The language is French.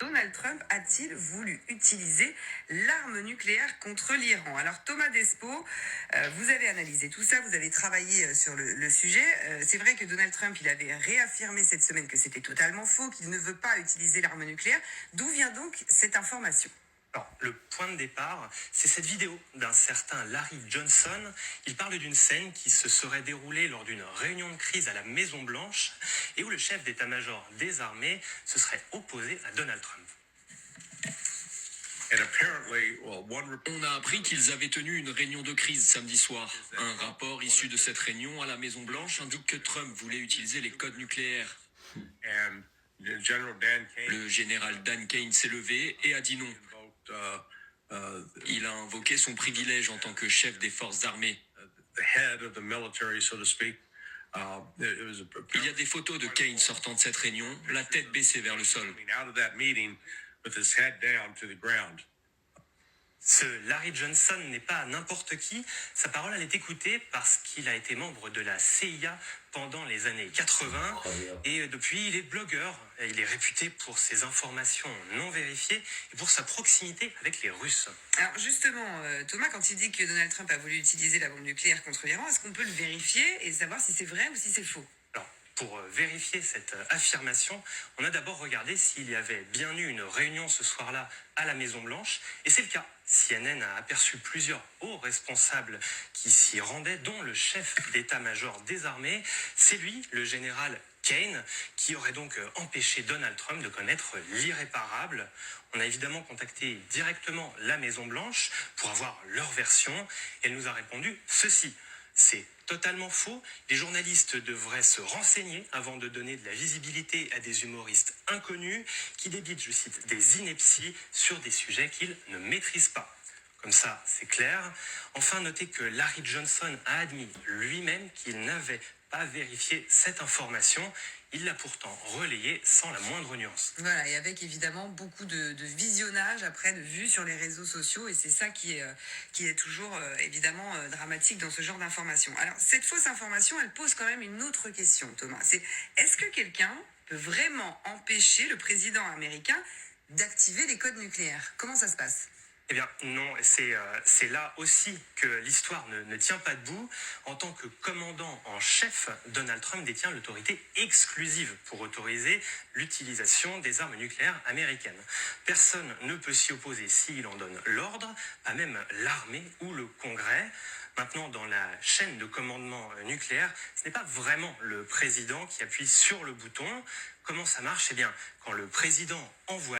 Donald Trump a-t-il voulu utiliser l'arme nucléaire contre l'Iran? Alors Thomas Despo, vous avez analysé tout ça, vous avez travaillé sur le sujet. C'est vrai que Donald Trump, il avait réaffirmé cette semaine que c'était totalement faux, qu'il ne veut pas utiliser l'arme nucléaire. D'où vient donc cette information? Alors, le point de départ, c'est cette vidéo d'un certain Larry Johnson. Il parle d'une scène qui se serait déroulée lors d'une réunion de crise à la Maison-Blanche et où le chef d'état-major des armées se serait opposé à Donald Trump. On a appris qu'ils avaient tenu une réunion de crise samedi soir. Un rapport issu de cette réunion à la Maison-Blanche indique que Trump voulait utiliser les codes nucléaires. Le général Dan Kane s'est levé et a dit non. Il a invoqué son privilège en tant que chef des forces armées. Il y a des photos de Kane sortant de cette réunion, la tête baissée vers le sol. Ce Larry Johnson n'est pas n'importe qui. Sa parole, elle est écoutée parce qu'il a été membre de la CIA pendant les années 80. Et depuis, il est blogueur. Il est réputé pour ses informations non vérifiées et pour sa proximité avec les Russes. Alors justement, Thomas, quand il dit que Donald Trump a voulu utiliser la bombe nucléaire contre l'Iran, est-ce qu'on peut le vérifier et savoir si c'est vrai ou si c'est faux? Alors, pour vérifier cette affirmation, on a d'abord regardé s'il y avait bien eu une réunion ce soir-là à la Maison-Blanche, et c'est le cas. CNN a aperçu plusieurs hauts responsables qui s'y rendaient, dont le chef d'état-major des armées. C'est lui, le général Kane, qui aurait donc empêché Donald Trump de connaître l'irréparable. On a évidemment contacté directement la Maison-Blanche pour avoir leur version. Elle nous a répondu ceci: c'est totalement faux. Les journalistes devraient se renseigner avant de donner de la visibilité à des humoristes inconnus qui débitent, je cite, des inepties sur des sujets qu'ils ne maîtrisent pas. Comme ça, c'est clair. Enfin, notez que Larry Johnson a admis lui-même qu'il n'avait pas vérifié cette information. Il l'a pourtant relayée sans la moindre nuance. Voilà, et avec évidemment beaucoup de visionnage après, de vues sur les réseaux sociaux, et c'est ça qui est toujours évidemment dramatique dans ce genre d'information. Alors, cette fausse information, elle pose quand même une autre question, Thomas. C'est, est-ce que quelqu'un peut vraiment empêcher le président américain d'activer les codes nucléaires? Comment ça se passe? Eh bien non, c'est là aussi que l'histoire ne tient pas debout. En tant que commandant en chef, Donald Trump détient l'autorité exclusive pour autoriser l'utilisation des armes nucléaires américaines. Personne ne peut s'y opposer s'il en donne l'ordre, pas même l'armée ou le Congrès. Maintenant, dans la chaîne de commandement nucléaire, ce n'est pas vraiment le président qui appuie sur le bouton. Comment ça marche? Eh bien, quand le président envoie